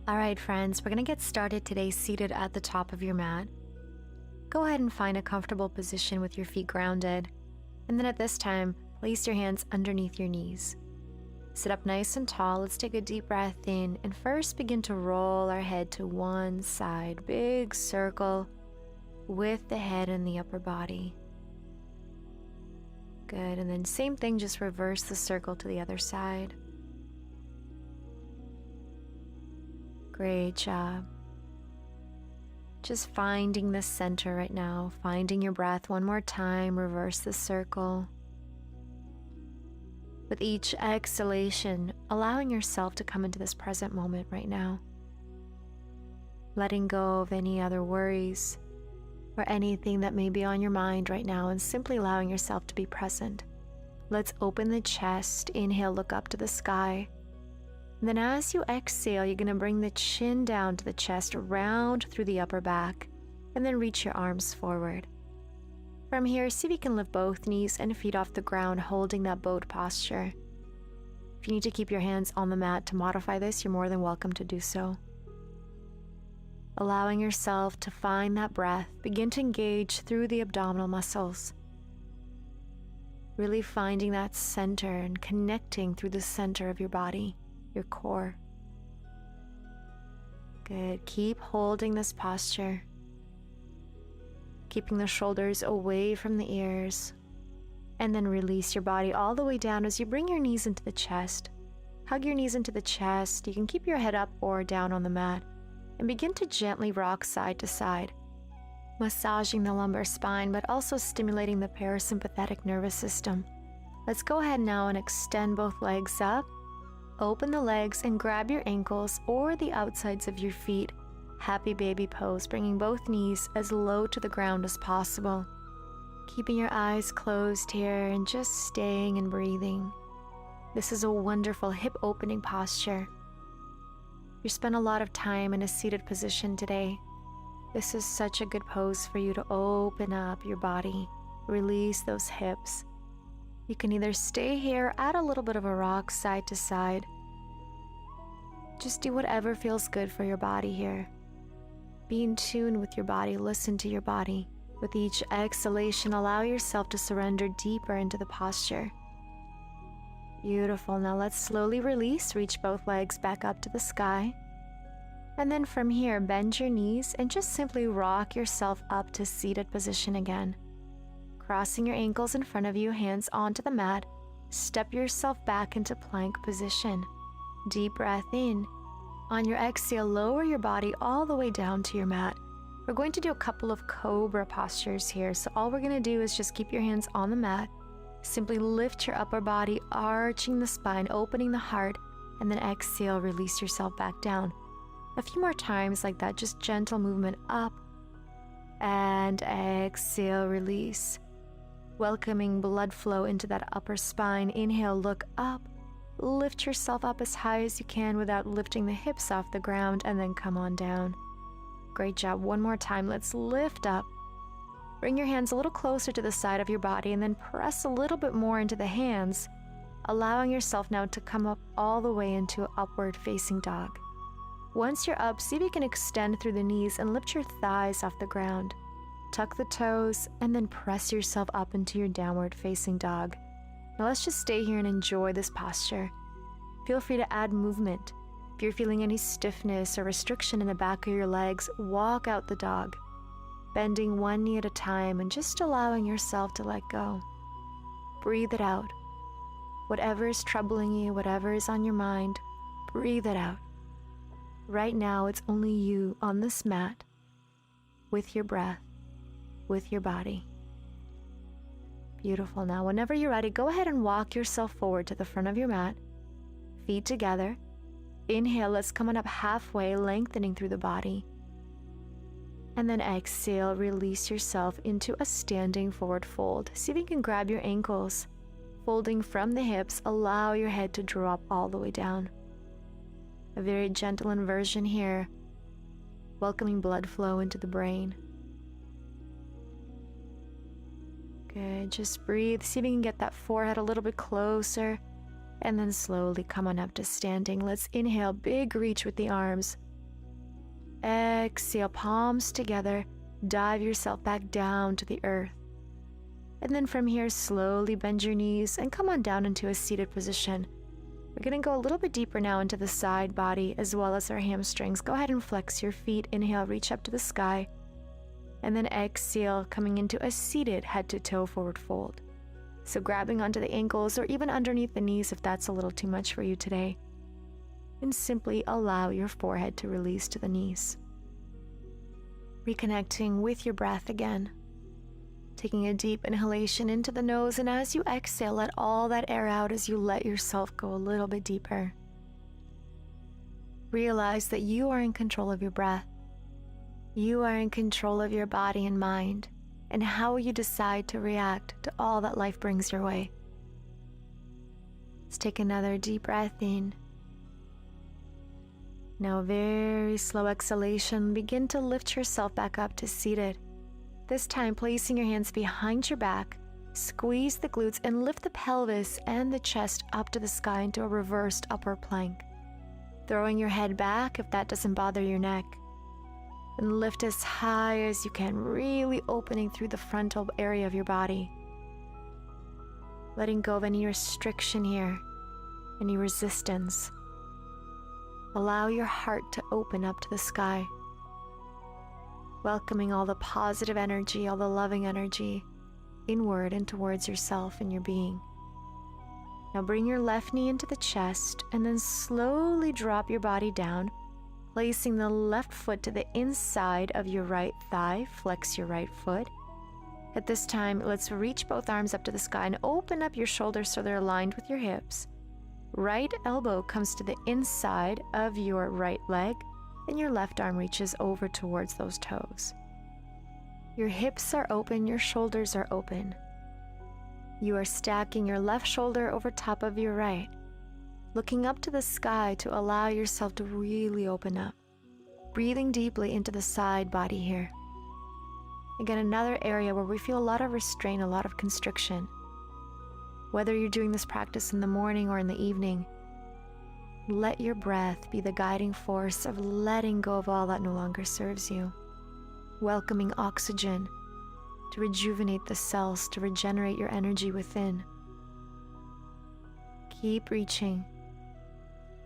Alright friends, we're going to get started today seated at the top of your mat. Go ahead and find a comfortable position with your feet grounded, and then at this time, place your hands underneath your knees. Sit up nice and tall. Let's take a deep breath in and first begin to roll our head to one side, big circle with the head and the upper body. Good, and then same thing, just reverse the circle to the other side. Great job. Just finding the center right now, finding your breath one more time, reverse the circle. With each exhalation, allowing yourself to come into this present moment right now. Letting go of any other worries or anything that may be on your mind right now and simply allowing yourself to be present. Let's open the chest, inhale, look up to the sky. And then as you exhale, you're going to bring the chin down to the chest, round through the upper back, and then reach your arms forward. From here, see if you can lift both knees and feet off the ground, holding that boat posture. If you need to keep your hands on the mat to modify this, you're more than welcome to do so. Allowing yourself to find that breath, begin to engage through the abdominal muscles. Really finding that center and connecting through the center of your body. Your core. Good. Keep holding this posture. Keeping the shoulders away from the ears. And then release your body all the way down as you bring your knees into the chest. Hug your knees into the chest. You can keep your head up or down on the mat. And begin to gently rock side to side. Massaging the lumbar spine, but also stimulating the parasympathetic nervous system. Let's go ahead now and extend both legs up. Open the legs and grab your ankles or the outsides of your feet. Happy baby pose, bringing both knees as low to the ground as possible. Keeping your eyes closed here and just staying and breathing. This is a wonderful hip opening posture. You spent a lot of time in a seated position today. This is such a good pose for you to open up your body, release those hips. You can either stay here, add a little bit of a rock side to side. Just do whatever feels good for your body here. Be in tune with your body, listen to your body. With each exhalation, allow yourself to surrender deeper into the posture. Beautiful. Now let's slowly release, reach both legs back up to the sky. And then from here, bend your knees and just simply rock yourself up to seated position again. Crossing your ankles in front of you, hands onto the mat, step yourself back into plank position. Deep breath in. On your exhale, lower your body all the way down to your mat. We're going to do a couple of cobra postures here. So all we're going to do is just keep your hands on the mat. Simply lift your upper body, arching the spine, opening the heart, and then exhale, release yourself back down. A few more times like that, just gentle movement up and exhale, release. Welcoming blood flow into that upper spine. Inhale, look up. Lift yourself up as high as you can without lifting the hips off the ground, and then come on down. Great job. One more time. Let's lift up. Bring your hands a little closer to the side of your body and then press a little bit more into the hands, allowing yourself now to come up all the way into upward facing dog. Once you're up, see if you can extend through the knees and lift your thighs off the ground. Tuck the toes and then press yourself up into your downward facing dog. Now let's just stay here and enjoy this posture. Feel free to add movement. If you're feeling any stiffness or restriction in the back of your legs, walk out the dog. Bending one knee at a time and just allowing yourself to let go. Breathe it out. Whatever is troubling you, whatever is on your mind, breathe it out. Right now, it's only you on this mat, with your breath, with your body. Beautiful. Now, whenever you're ready, go ahead and walk yourself forward to the front of your mat, feet together. Inhale, let's come on up halfway, lengthening through the body. And then exhale, release yourself into a standing forward fold. See if you can grab your ankles. Folding from the hips, allow your head to drop all the way down. A very gentle inversion here, welcoming blood flow into the brain. Good, just breathe. See if you can get that forehead a little bit closer. And then slowly come on up to standing. Let's inhale, big reach with the arms. exhale, palms together, dive yourself back down to the earth. And then from here, slowly bend your knees and come on down into a seated position. We're going to go a little bit deeper now into the side body as well as our hamstrings. Go ahead and flex your feet. Inhale, reach up to the sky. And then exhale, coming into a seated head to toe forward fold. So grabbing onto the ankles or even underneath the knees if that's a little too much for you today. And simply allow your forehead to release to the knees. Reconnecting with your breath again. Taking a deep inhalation into the nose, and as you exhale, let all that air out as you let yourself go a little bit deeper. Realize that you are in control of your breath. You are in control of your body and mind, and how you decide to react to all that life brings your way. Let's take another deep breath in. Now a very slow exhalation. Begin to lift yourself back up to seated. This time, placing your hands behind your back, squeeze the glutes and lift the pelvis and the chest up to the sky into a reversed upward plank. Throwing your head back if that doesn't bother your neck. And lift as high as you can, really opening through the frontal area of your body. Letting go of any restriction here, any resistance. Allow your heart to open up to the sky. Welcoming all the positive energy, all the loving energy inward and towards yourself and your being. Now bring your left knee into the chest and then slowly drop your body down, placing the left foot to the inside of your right thigh. Flex your right foot. At this time, let's reach both arms up to the sky and open up your shoulders so they're aligned with your hips. Right elbow comes to the inside of your right leg, and your left arm reaches over towards those toes. Your hips are open, your shoulders are open. You are stacking your left shoulder over top of your right, looking up to the sky to allow yourself to really open up. Breathing deeply into the side body here. Again, another area where we feel a lot of restraint, a lot of constriction. Whether you're doing this practice in the morning or in the evening, let your breath be the guiding force of letting go of all that no longer serves you. Welcoming oxygen to rejuvenate the cells, to regenerate your energy within. Keep reaching.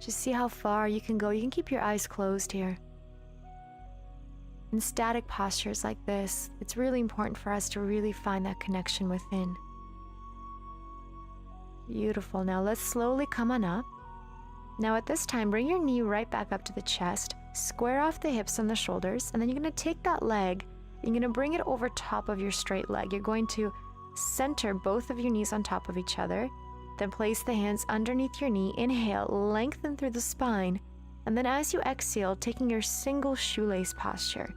Just see how far you can go. You can keep your eyes closed here. In static postures like this, it's really important for us to really find that connection within. Beautiful. Now let's slowly come on up. Now at this time, bring your knee right back up to the chest, square off the hips and the shoulders, and then you're going to take that leg, you're going to bring it over top of your straight leg. You're going to center both of your knees on top of each other, then place the hands underneath your knee. Inhale, lengthen through the spine, and then as you exhale, taking your single shoelace posture,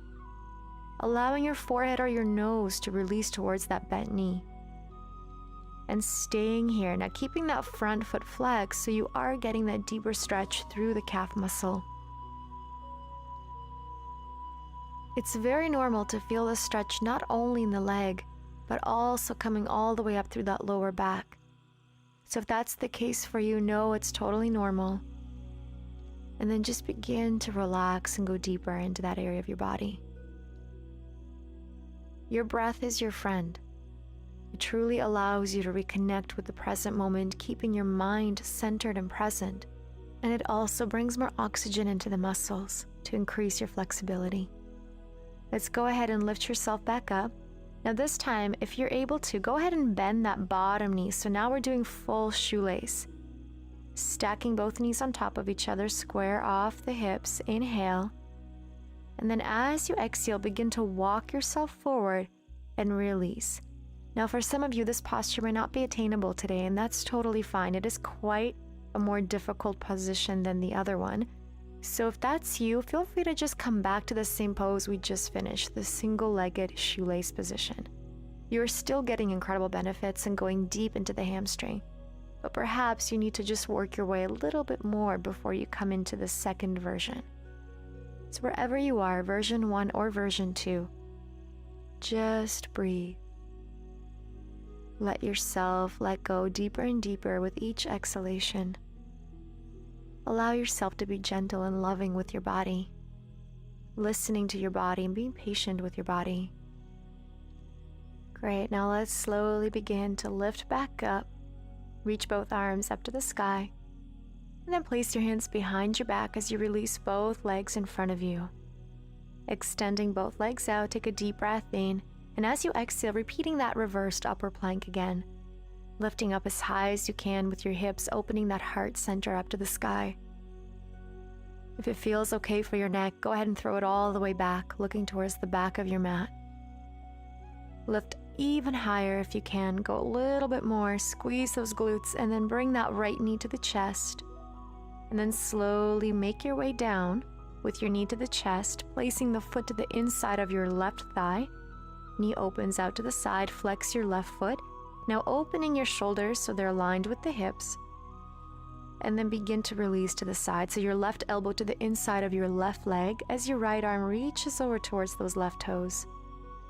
allowing your forehead or your nose to release towards that bent knee. And staying here. Now keeping that front foot flexed so you are getting that deeper stretch through the calf muscle. It's very normal to feel the stretch not only in the leg, but also coming all the way up through that lower back. So if that's the case for you, know it's totally normal. And then just begin to relax and go deeper into that area of your body. Your breath is your friend. It truly allows you to reconnect with the present moment, keeping your mind centered and present. And it also brings more oxygen into the muscles to increase your flexibility. Let's go ahead and lift yourself back up. Now this time, if you're able to, go ahead and bend that bottom knee. So now we're doing full shoelace. Stacking both knees on top of each other, square off the hips, inhale. And then as you exhale, begin to walk yourself forward and release. Now for some of you, this posture may not be attainable today, and that's totally fine. It is quite a more difficult position than the other one. So if that's you, feel free to just come back to the same pose we just finished, the single-legged shoelace position. You're still getting incredible benefits and going deep into the hamstring, but perhaps you need to just work your way a little bit more before you come into the second version. So wherever you are, version 1 or version 2, just breathe. Let yourself let go deeper and deeper with each exhalation. Allow yourself to be gentle and loving with your body. listening to your body and being patient with your body. Great, now let's slowly begin to lift back up. Reach both arms up to the sky, and then place your hands behind your back as you release both legs in front of you. Extending both legs out, take a deep breath in, and as you exhale, repeating that reversed upward plank again. Lifting up as high as you can with your hips, opening that heart center up to the sky. If it feels okay for your neck, go ahead and throw it all the way back, looking towards the back of your mat. Lift even higher if you can. Go a little bit more, squeeze those glutes, and then bring that right knee to the chest. And then slowly make your way down with your knee to the chest, placing the foot to the inside of your left thigh. Knee opens out to the side, flex your left foot. Now opening your shoulders so they're aligned with the hips. And then begin to release to the side. So your left elbow to the inside of your left leg as your right arm reaches over towards those left toes.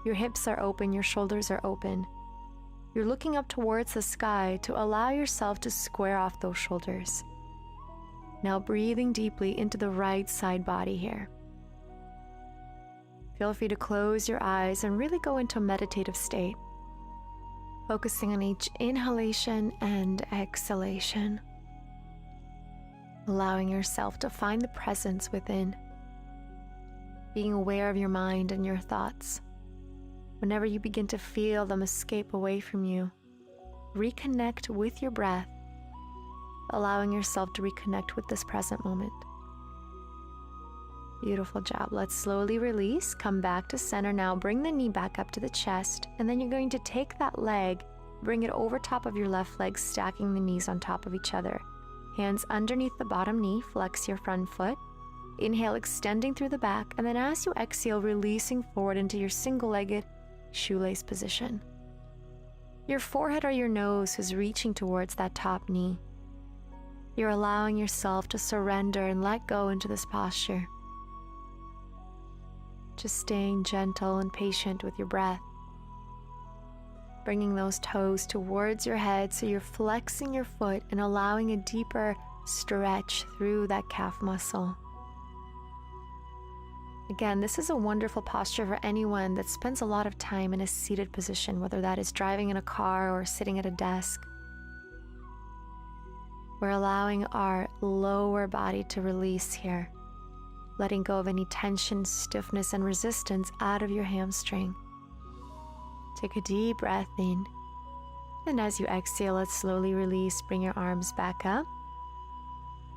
Your hips are open, your shoulders are open. You're looking up towards the sky to allow yourself to square off those shoulders. Now breathing deeply into the right side body here. Feel free to close your eyes and really go into a meditative state, focusing on each inhalation and exhalation, allowing yourself to find the presence within, being aware of your mind and your thoughts. Whenever you begin to feel them escape away from you, reconnect with your breath, allowing yourself to reconnect with this present moment. Beautiful job. Let's slowly release, come back to center now, bring the knee back up to the chest, and then you're going to take that leg, bring it over top of your left leg, stacking the knees on top of each other. Hands underneath the bottom knee, flex your front foot. Inhale, extending through the back, and then as you exhale, releasing forward into your single-legged shoelace position. Your forehead or your nose is reaching towards that top knee. You're allowing yourself to surrender and let go into this posture. Just staying gentle and patient with your breath. Bringing those toes towards your head so you're flexing your foot and allowing a deeper stretch through that calf muscle. Again, this is a wonderful posture for anyone that spends a lot of time in a seated position, whether that is driving in a car or sitting at a desk. We're allowing our lower body to release here, letting go of any tension, stiffness, and resistance out of your hamstring. Take a deep breath in, and as you exhale, let's slowly release, bring your arms back up.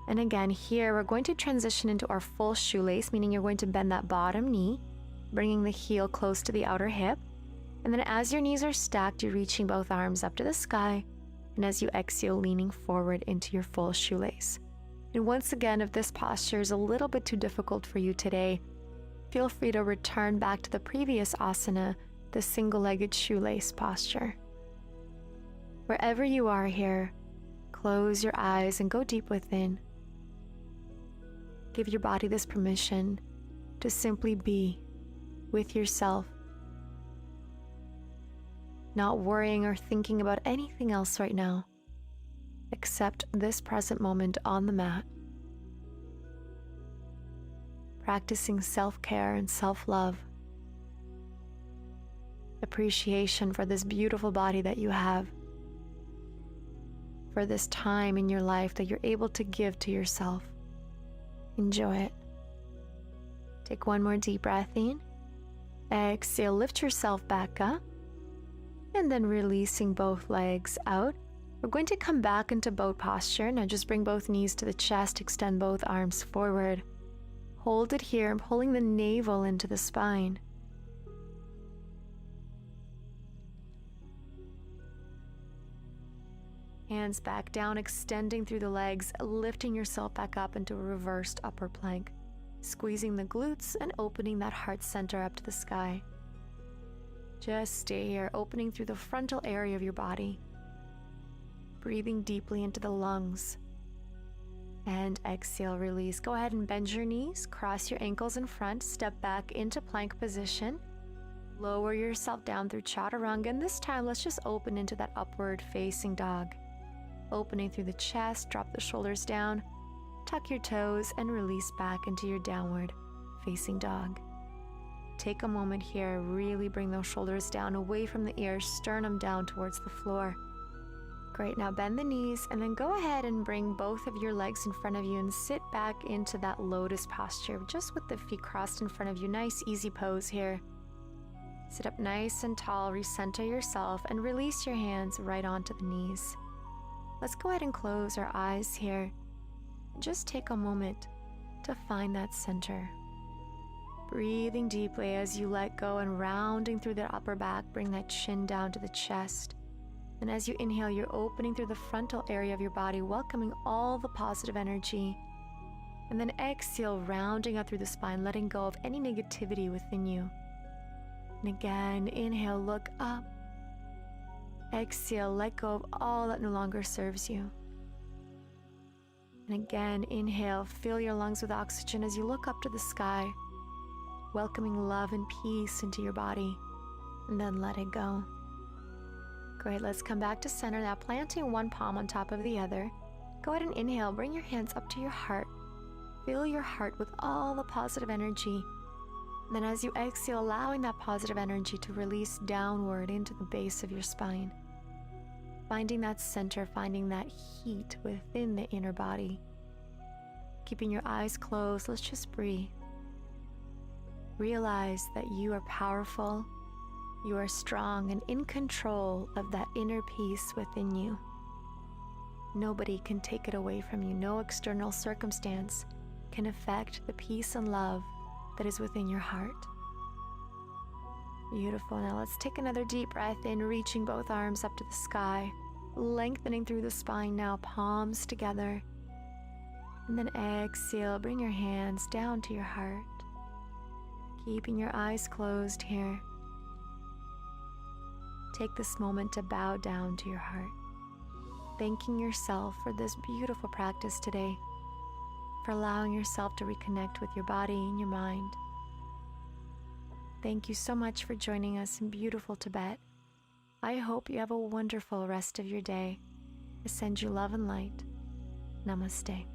And again, here we're going to transition into our full shoelace, meaning you're going to bend that bottom knee, bringing the heel close to the outer hip. And then as your knees are stacked, you're reaching both arms up to the sky. And as you exhale, leaning forward into your full shoelace. And once again, if this posture is a little bit too difficult for you today, feel free to return back to the previous asana, the single-legged shoelace posture. Wherever you are here, close your eyes and go deep within. Give your body this permission to simply be with yourself, not worrying or thinking about anything else right now, except this present moment on the mat. Practicing self-care and self-love, appreciation for this beautiful body that you have, for this time in your life that you're able to give to yourself. Enjoy it. Take one more deep breath in. Exhale, lift yourself back up. And then releasing both legs out. We're going to come back into boat posture. Now just bring both knees to the chest, extend both arms forward. Hold it here and pulling the navel into the spine. Hands back down, extending through the legs, lifting yourself back up into a reversed upward plank, squeezing the glutes and opening that heart center up to the sky. Just stay here, opening through the frontal area of your body, breathing deeply into the lungs. And exhale, release. Go ahead and bend your knees, cross your ankles in front, step back into plank position. Lower yourself down through chaturanga, and this time let's just open into that upward facing dog. Opening through the chest, drop the shoulders down, tuck your toes, and release back into your downward facing dog. Take a moment here, really bring those shoulders down, away from the ears, sternum down towards the floor. Great, now bend the knees and then go ahead and bring both of your legs in front of you and sit back into that lotus posture, just with the feet crossed in front of you. Nice, easy pose here. Sit up nice and tall, recenter yourself, and release your hands right onto the knees. Let's go ahead and close our eyes here. Just take a moment to find that center. Breathing deeply as you let go and rounding through the upper back, bring that chin down to the chest. And as you inhale, you're opening through the frontal area of your body, welcoming all the positive energy. And then exhale, rounding out through the spine, letting go of any negativity within you. And again, inhale, look up. Exhale, let go of all that no longer serves you. And again, inhale, fill your lungs with oxygen as you look up to the sky, welcoming love and peace into your body, and then let it go. Great, let's come back to center now, planting one palm on top of the other. Go ahead and inhale, bring your hands up to your heart. Fill your heart with all the positive energy. And then as you exhale, allowing that positive energy to release downward into the base of your spine. Finding that center, finding that heat within the inner body. Keeping your eyes closed, let's just breathe. Realize that you are powerful, you are strong, and in control of that inner peace within you. Nobody can take it away from you. No external circumstance can affect the peace and love that is within your heart. Beautiful. Now let's take another deep breath in, reaching both arms up to the sky, lengthening through the spine now, palms together. And then exhale, bring your hands down to your heart, keeping your eyes closed here. Take this moment to bow down to your heart, thanking yourself for this beautiful practice today, for allowing yourself to reconnect with your body and your mind. Thank you so much for joining us in beautiful Tibet. I hope you have a wonderful rest of your day. I send you love and light. Namaste.